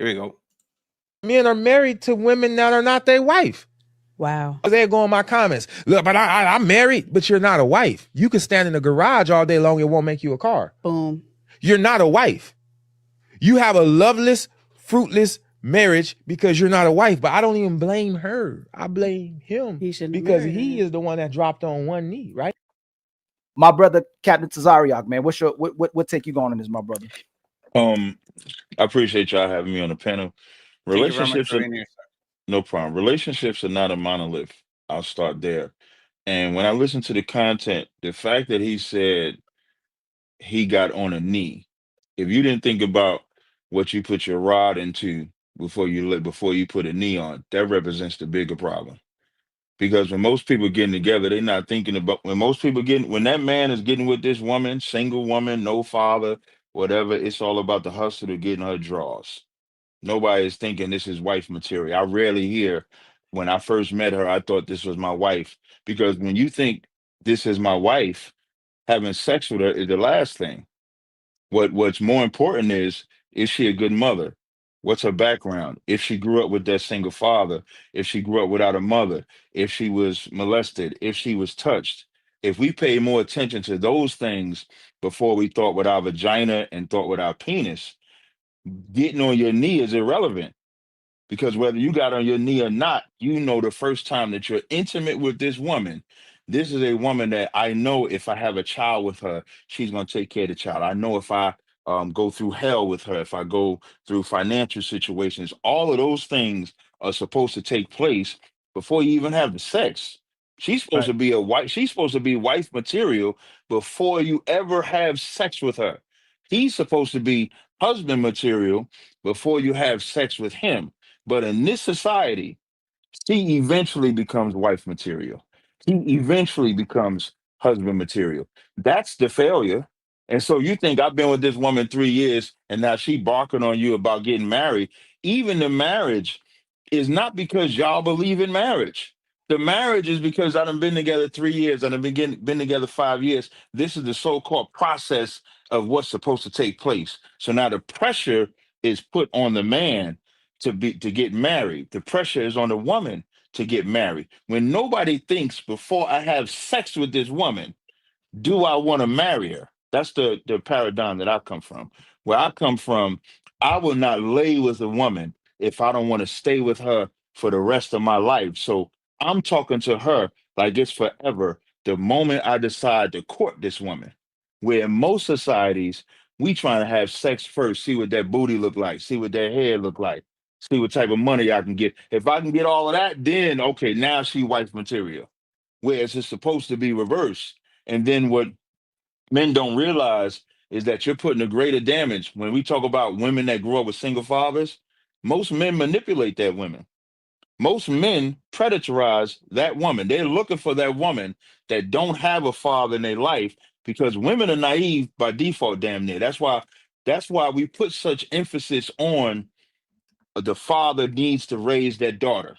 Here we go. Men are married to women that are not their wife. Wow. They go in my comments. Look, but I'm married, but you're not a wife. You can stand in the garage all day long. It won't make you a car. Boom. You're not a wife. You have a loveless, fruitless marriage because you're not a wife. But I don't even blame her. I blame him because he is the one that dropped on one knee, right? My brother, Captain Tazaryach, man, what take you going on this, my brother? I appreciate y'all having me on the panel. Thank you very much Relationships for are being here, sir. no problem. Relationships are not a monolith. I'll start there. And when I listen to the content, the fact that he said he got on a knee, if you didn't think about what you put your rod into before you put a knee on, that represents the bigger problem. Because when most people getting together, they're not thinking about when that man is getting with this woman, single woman, no father, whatever, it's all about the hustle to getting her draws. Nobody is thinking this is wife material. I rarely hear when I first met her, I thought this was my wife. Because when you think this is my wife, having sex with her is the last thing. What's more important is she a good mother? What's her background? If she grew up with that single father, if she grew up without a mother, if she was molested, if she was touched, if we pay more attention to those things before we thought with our vagina and thought with our penis, getting on your knee is irrelevant. Because whether you got on your knee or not, you know the first time that you're intimate with this woman, this is a woman that I know if I have a child with her, she's going to take care of the child. I know if I go through hell with her, if I go through financial situations, all of those things are supposed to take place before you even have the sex. She's supposed to be a wife. She's supposed to be wife material before you ever have sex with her. He's supposed to be husband material before you have sex with him. But in this society, she eventually becomes wife material. He eventually becomes husband material. That's the failure. And so you think I've been with this woman 3 years and now she barking on you about getting married. Even the marriage is not because y'all believe in marriage. The marriage is because I done been together 3 years, I done been together 5 years. This is the so-called process of what's supposed to take place. So now the pressure is put on the man to get married. The pressure is on the woman to get married. When nobody thinks before I have sex with this woman, do I want to marry her? That's the paradigm that I come from. Where I come from, I will not lay with a woman if I don't want to stay with her for the rest of my life. So I'm talking to her like it's forever the moment I decide to court this woman. Where in most societies, we trying to have sex first, see what that booty look like, see what that hair look like, see what type of money I can get. If I can get all of that, then okay, now she wife material. Whereas it's supposed to be reversed. And then what men don't realize is that you're putting a greater damage. When we talk about women that grew up with single fathers, most men manipulate that women. Most men predatorize that woman. They're looking for that woman that don't have a father in their life because women are naive by default, damn near. That's why we put such emphasis on the father needs to raise that daughter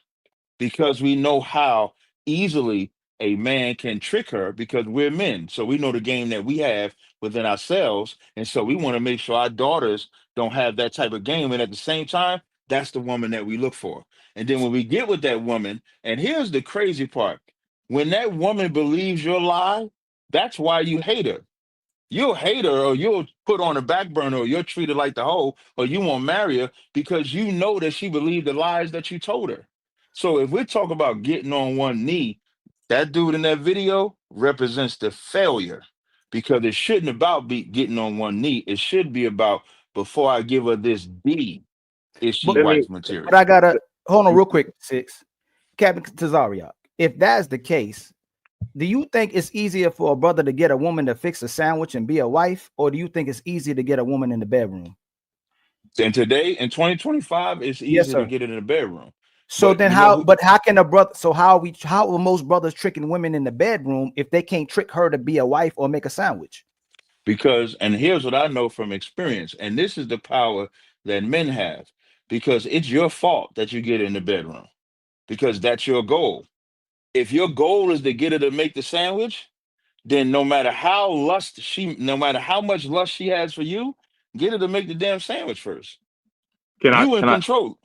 because we know how easily a man can trick her because we're men. So we know the game that we have within ourselves. And so we want to make sure our daughters don't have that type of game. And at the same time, that's the woman that we look for. And then when we get with that woman, and here's the crazy part when that woman believes your lie, that's why you hate her. You'll hate her or you'll put on a back burner or you'll treat her like the hoe or you won't marry her because you know that she believed the lies that you told her. So if we're talking about getting on one knee, that dude in that video represents the failure because it shouldn't about be getting on one knee. It should be about before I give her this D, is she But, wife but material? I gotta hold on real quick, Six. Captain Tazaryach. If that's the case, do you think it's easier for a brother to get a woman to fix a sandwich and be a wife, or do you think it's easier to get a woman in the bedroom? And today in 2025, it's Yes, easy to sir. get it in the bedroom. So But then you know how? who? But how can a brother? So how are most brothers tricking women in the bedroom if they can't trick her to be a wife or make a sandwich? Because, and here's what I know from experience, and this is the power that men have, because it's your fault that you get in the bedroom, because that's your goal. If your goal is to get her to make the sandwich, then no matter how much lust she has for you, get her to make the damn sandwich first. You in control.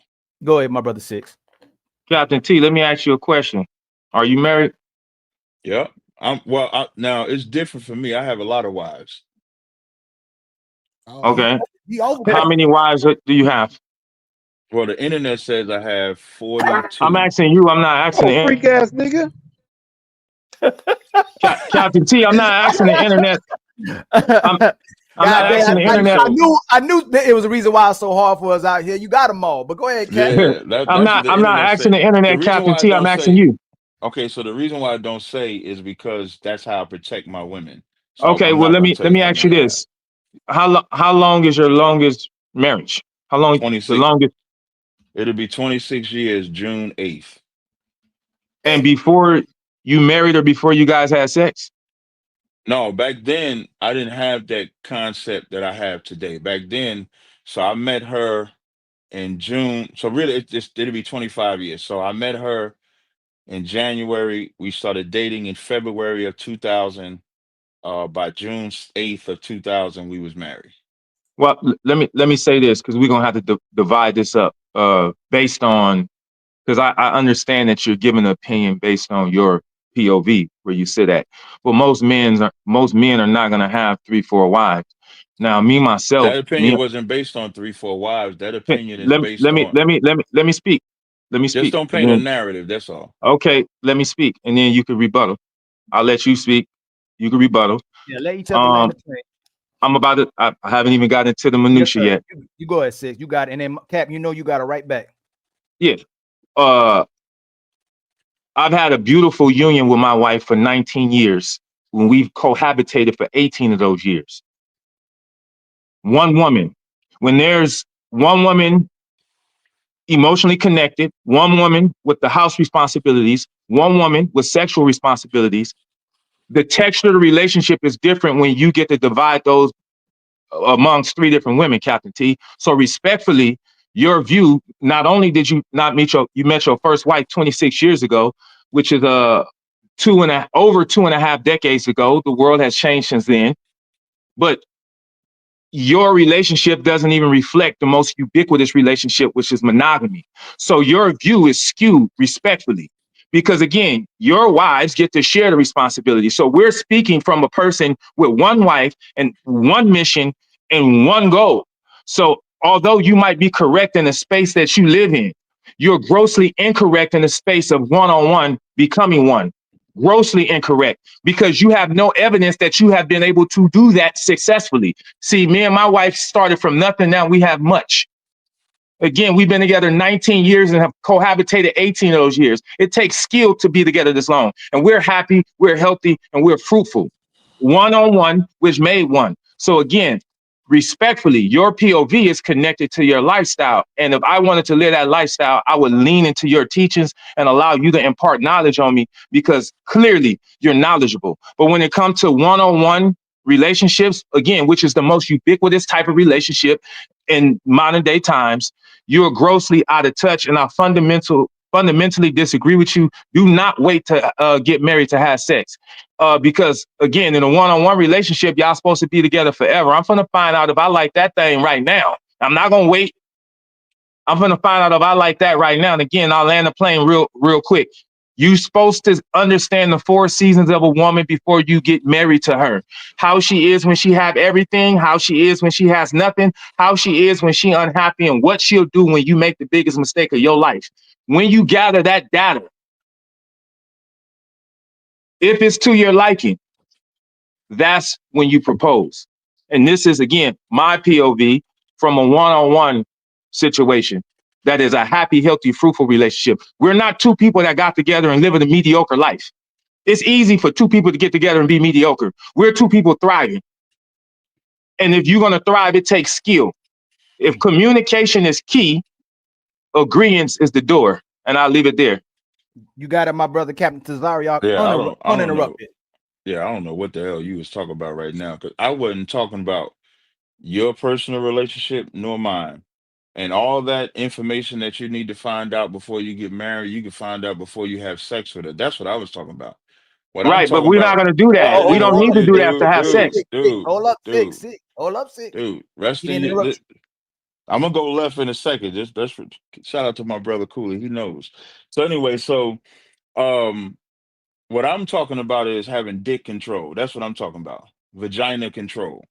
Go ahead, my brother Six. Captain T, let me ask you a question. Are you married? Yeah. Now it's different for me. I have a lot of wives. Okay. How many wives do you have? Well, the internet says I have 42. I'm asking you. I'm not asking the freak ass nigga. Captain T. I'm not asking the internet. I'm not asking the internet. I knew that it was a reason why it's so hard for us out here. You got them all, but go ahead, Cap. Yeah, I'm not asking the internet, Captain T. I'm asking you. Okay, so the reason why I don't say is because that's how I protect my women. So okay, well let me ask you this: how long is your longest marriage? How long? 26. The longest? It'll be 26 years, June 8th. And before you married or before you guys had sex? No, back then I didn't have that concept that I have today. Back then, so I met her in June. So really, it'll be 25 years. So I met her in January. We started dating in February of 2000. By June 8th of 2000, we was married. Well, let me say this, because we're gonna have to divide this up based on, because I understand that you're giving an opinion based on your POV where you sit at. But most men are not gonna have 3-4 wives. Now, me myself, That opinion wasn't based on 3-4 wives. That opinion is based let me on. let me speak. Let me speak. Just don't paint a narrative. That's all. Okay, let me speak, and then you can rebuttal. I'll let you speak. You can rebuttal. Yeah, let each other land the plane. I'm about to. I haven't even gotten into the minutia yet. You go ahead, Six. You got it. And then Cap, you know you got it right back. Yeah. I've had a beautiful union with my wife for 19 years when we've cohabitated for 18 of those years. One woman. When there's one woman emotionally connected, one woman with the house responsibilities, one woman with sexual responsibilities, the texture of the relationship is different when you get to divide those amongst 3 different women, Captain T. So respectfully, your view, not only did you not meet you met your first wife 26 years ago, which is over 2.5 decades ago. The world has changed since then. But your relationship doesn't even reflect the most ubiquitous relationship, which is monogamy. So your view is skewed respectfully, because again, your wives get to share the responsibility. So we're speaking from a person with one wife and one mission and one goal. So although you might be correct in the space that you live in, you're grossly incorrect in the space of one-on-one becoming one. Grossly incorrect, because you have no evidence that you have been able to do that successfully. See, me and my wife started from nothing. Now we have much. Again, we've been together 19 years and have cohabitated 18 of those years. It takes skill to be together this long. And we're happy, we're healthy, and we're fruitful. One-on-one, which made one. So again, respectfully, your POV is connected to your lifestyle. And if I wanted to live that lifestyle, I would lean into your teachings and allow you to impart knowledge on me, because clearly you're knowledgeable. But when it comes to one-on-one relationships, again, which is the most ubiquitous type of relationship in modern day times, you're grossly out of touch. And I fundamentally disagree with you. Do not wait to get married to have sex. Because again, in a one-on-one relationship, y'all supposed to be together forever. I'm gonna find out if I like that thing right now. I'm not gonna wait. I'm gonna find out if I like that right now. And again, I'll land the plane real quick. You're supposed to understand the 4 seasons of a woman before you get married to her. How she is when she have everything, how she is when she has nothing, how she is when she unhappy, and what she'll do when you make the biggest mistake of your life. When you gather that data, if it's to your liking, that's when you propose. And this is, again, my POV from a one-on-one situation that is a happy, healthy, fruitful relationship. We're not 2 people that got together and living a mediocre life. It's easy for 2 people to get together and be mediocre. We're 2 people thriving. And if you're going to thrive, it takes skill. If communication is key, agreement is the door. And I'll leave it there. You got it, my brother, Captain Tazaryach. Yeah, Uninterrupted. Yeah, I don't know what the hell you was talking about right now, because I wasn't talking about your personal relationship nor mine. And all that information that you need to find out before you get married, you can find out before you have sex with her. That's what I was talking about. What I'm Right, but talking we're not about, going to do that. We don't need to do that to have sex. Hold up, Six. dude, rest in your. I'm gonna go left in a second. Just that's shout out to my brother Cooley. He knows. So anyway, um, what I'm talking about is having dick control. That's what I'm talking about. Vagina control.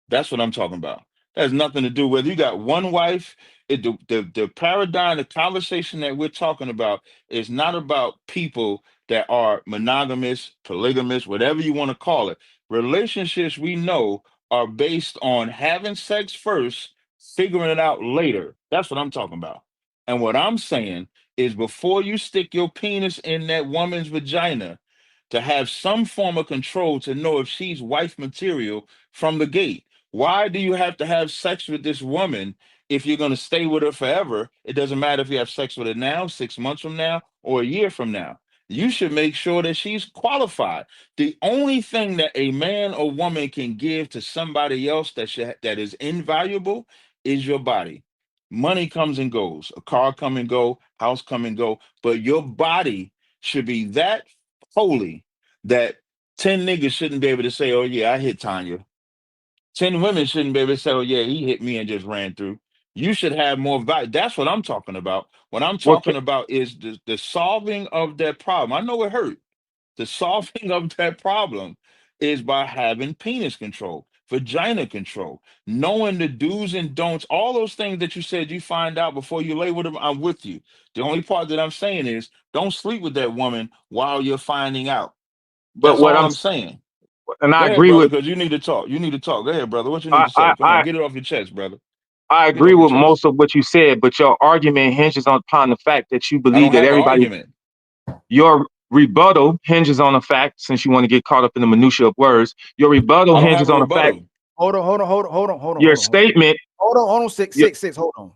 That's what I'm talking about. That has nothing to do whether you got one wife. The paradigm, the conversation that we're talking about is not about people that are monogamous, polygamous, whatever you want to call it. Relationships we know are based on having sex first, figuring it out later. That's what I'm talking about. And what I'm saying is before you stick your penis in that woman's vagina, to have some form of control to know if she's wife material from the gate. Why do you have to have sex with this woman if you're going to stay with her forever? It doesn't matter if you have sex with her now, 6 months from now, or a year from now. You should make sure that she's qualified. The only thing that a man or woman can give to somebody else that is invaluable is your body. Money comes and goes, a car come and go, house come and go, but your body should be that holy that 10 niggas shouldn't be able to say, oh yeah, I hit Tanya. 10 women shouldn't be able to say, oh yeah, he hit me and just ran through. You should have more value. That's what I'm talking about. What I'm What talking about is the solving of that problem. I know it hurt. The solving of that problem is by having penis control, vagina control, knowing the do's and don'ts, all those things that you said you find out before you lay with them. I'm with you. The only part that I'm saying is don't sleep with that woman while you're finding out. but That's what all I'm I'm saying. and Go I ahead, agree brother, with because you need to talk. You need to talk. Go ahead, brother. What you need I to say? I Come on, I, get it off your chest, brother. I Get it agree off your with chest. most of what you said, but your argument hinges upon the fact that you I believe don't that have an everybody argument. your rebuttal hinges on the fact, since you want to get caught up in the minutia of words, your rebuttal I don't have hinges a on the fact rebuttal. your statement. Hold on, six, Your, six, six. Hold on.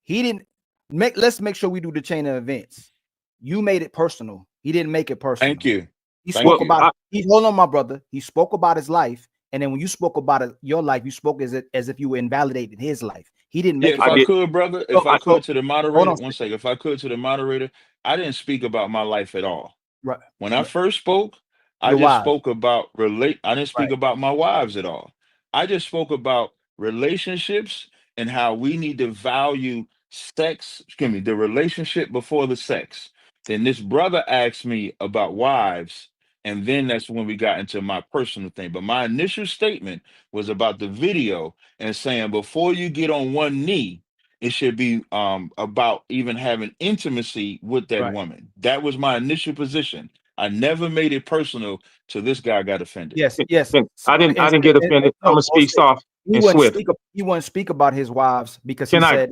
He didn't make. Let's make sure we do the chain of events. You made it personal. He didn't make it personal. Thank you. He Thank spoke you. about. Hold on, my brother. He spoke about his life, and then when you spoke about your life, you spoke as if you were invalidating his life. He didn't Yeah, make it. if I did. could, brother, So, if I so, could to the hold moderator, on. one second. If I could to the moderator, I didn't speak about my life at all. Right. When I first spoke, I Your just wives. spoke about I didn't speak Right. about my wives at all. I just spoke about relationships and how we need to value sex, excuse me, the relationship before the sex. Then this brother asked me about wives, and then that's when we got into my personal thing. But my initial statement was about the video and saying before you get on one knee, it should be about even having intimacy with that Right. woman. That was my initial position. I never made it personal till this guy got offended. Yes. So, I didn't get offended. I'm gonna speak soft he and wouldn't swift. speak. He wouldn't speak about his wives because he Can I? said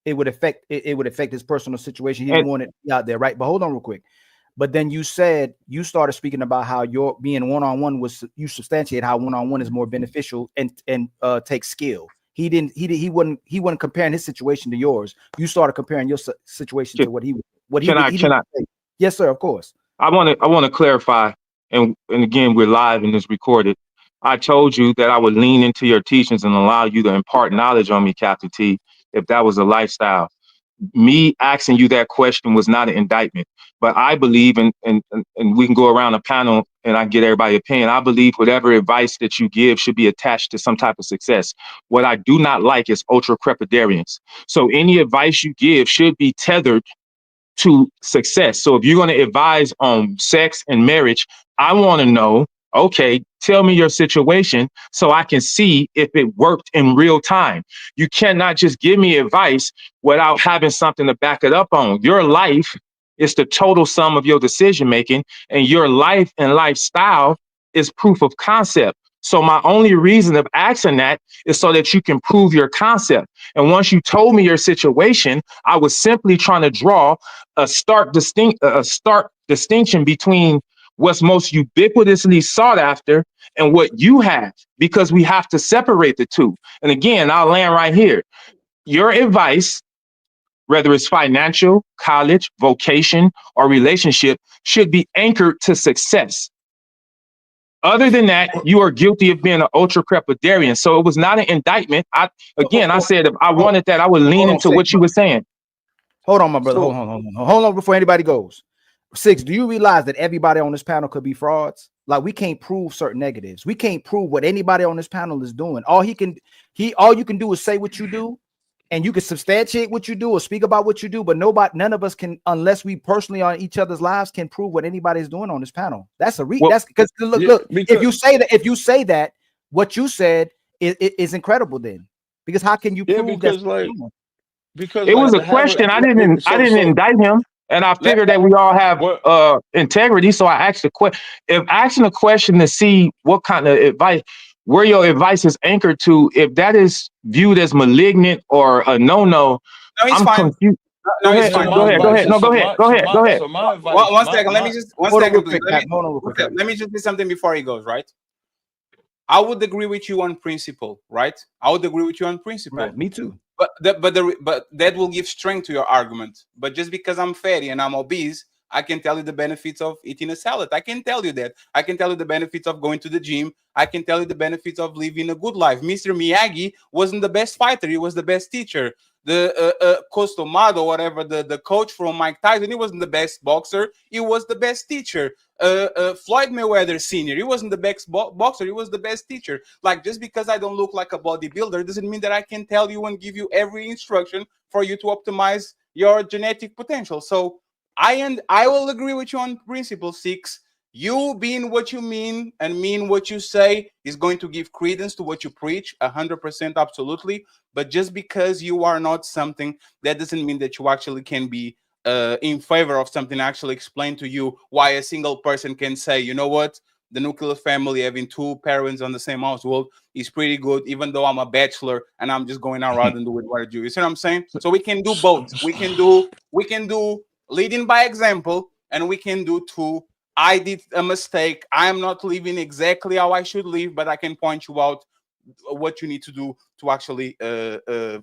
it would affect. It would affect his personal situation. He And didn't want it to be out there, right? But hold on, real quick. But then you said you started speaking about how your being one-on-one was. You substantiate how one-on-one is more beneficial and takes skill. He wasn't comparing his situation to yours. You started comparing your situation to what he can I? Can I? say. Yes, sir. Of course. I want to clarify, and again, we're live and it's recorded. I told you that I would lean into your teachings and allow you to impart knowledge on me, Captain T, if that was a lifestyle. Me asking you that question was not an indictment, but I believe, and we can go around the panel and I can get everybody's opinion. I believe whatever advice that you give should be attached to some type of success. What I do not like is ultra crepidarians. So any advice you give should be tethered to success. So if you're going to advise on sex and marriage, I want to know, okay, tell me your situation so I can see if it worked in real time. You cannot just give me advice without having something to back it up on. Your life is the total sum of your decision making, and your life and lifestyle is proof of concept. So my only reason of asking that is so that you can prove your concept. And once you told me your situation, I was simply trying to draw a stark distinction between what's most ubiquitously sought after and what you have, because we have to separate the two. And again, I'll land right here. Your advice, whether it's financial, college, vocation, or relationship, should be anchored to success. Other than that, you are guilty of being an ultra crepidarian. So it was not an indictment. I said if I wanted that, I would lean into what you were saying. Hold on, my brother. So- Hold on before anybody goes. Six, do you realize that everybody on this panel could be frauds? Like, we can't prove certain negatives. We can't prove what anybody on this panel is doing. All you can do is say what you do, and you can substantiate what you do or speak about what you do, but none of us can, unless we personally on each other's lives, can prove what anybody's doing on this panel. That's that's because look, if you say that, what you said is incredible then, because how can you prove because it was a question. I didn't indict him, and I figured that we all have integrity. So I asked the question. If asking a question to see what kind of advice, where your advice is anchored to, if that is viewed as malignant or a no, I'm confused. No, it's fine. Go ahead. No, go ahead. So my advice. One second. Let me just hold on real quick. Let me just say something before he goes. Right. I would agree with you on principle, right? I would agree with you on principle. Right, me too. But that will give strength to your argument. But just because I'm fatty and I'm obese, I can tell you the benefits of eating a salad. I can tell you that. I can tell you the benefits of going to the gym. I can tell you the benefits of living a good life. Mr. Miyagi wasn't the best fighter. He was the best teacher. The Costomado, whatever, the coach from Mike Tyson, he wasn't the best boxer. He was the best teacher. Floyd Mayweather Sr., he wasn't the best boxer. He was the best teacher. Like, just because I don't look like a bodybuilder doesn't mean that I can tell you and give you every instruction for you to optimize your genetic potential. So I will agree with you on principle 6. You being what you mean and mean what you say is going to give credence to what you preach, 100%, absolutely. But just because you are not something, that doesn't mean that you actually can be in favor of something. I actually explain to you why a single person can say, you know what, the nuclear family, having 2 parents on the same household, is pretty good, even though I'm a bachelor and I'm just going out rather than do what I do. You see what I'm saying? So we can do both. We can do leading by example, and we can do 2. I did a mistake. I'm not living exactly how I should live, but I can point you out what you need to do to actually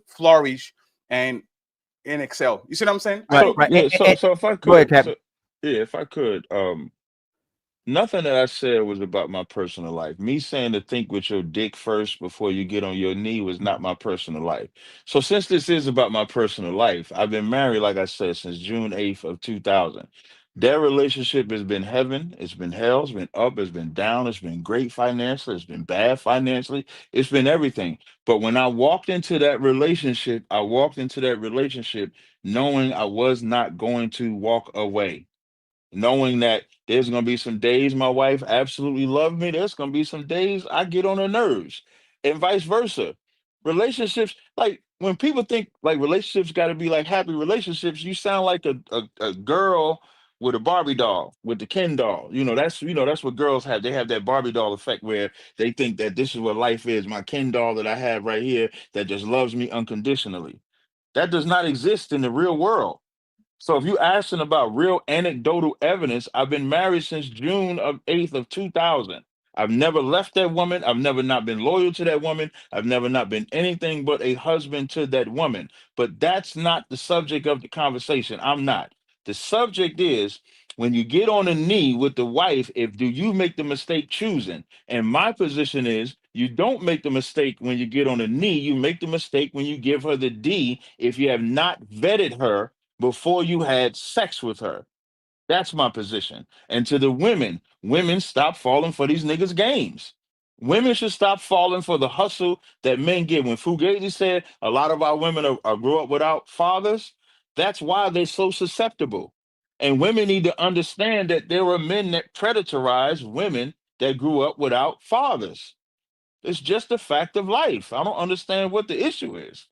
flourish and excel. You see what I'm saying? Right. Yeah, so if I could, go ahead, Captain. if I could, nothing that I said was about my personal life. Me saying to think with your dick first before you get on your knee was not my personal life. So since this is about my personal life, I've been married, like I said, since June 8th of 2000. Their relationship has been heaven, it's been hell, it's been up, it's been down, it's been great financially, it's been bad financially, it's been everything. But when I walked into that relationship, knowing I was not going to walk away, knowing that there's going to be some days my wife absolutely loves me, there's going to be some days I get on her nerves, and vice versa. Relationships, like when people think like relationships got to be like happy relationships, you sound like a girl with a Barbie doll, with the Ken doll. That's what girls have. They have that Barbie doll effect where they think that this is what life is. My Ken doll that I have right here that just loves me unconditionally. That does not exist in the real world. So if you asking about real anecdotal evidence, I've been married since June 8th of 2000. I've never left that woman. I've never not been loyal to that woman. I've never not been anything but a husband to that woman. But that's not the subject of the conversation. I'm not. The subject is when you get on a knee with the wife, do you make the mistake choosing? And my position is you don't make the mistake when you get on a knee. You make the mistake when you give her the D if you have not vetted her before you had sex with her. That's my position. And to the women stop falling for these niggas' games. Women should stop falling for the hustle that men get. When Fugazi said a lot of our women are grew up without fathers, that's why they're so susceptible. And women need to understand that there are men that predatorize women that grew up without fathers. It's just a fact of life. I don't understand what the issue is.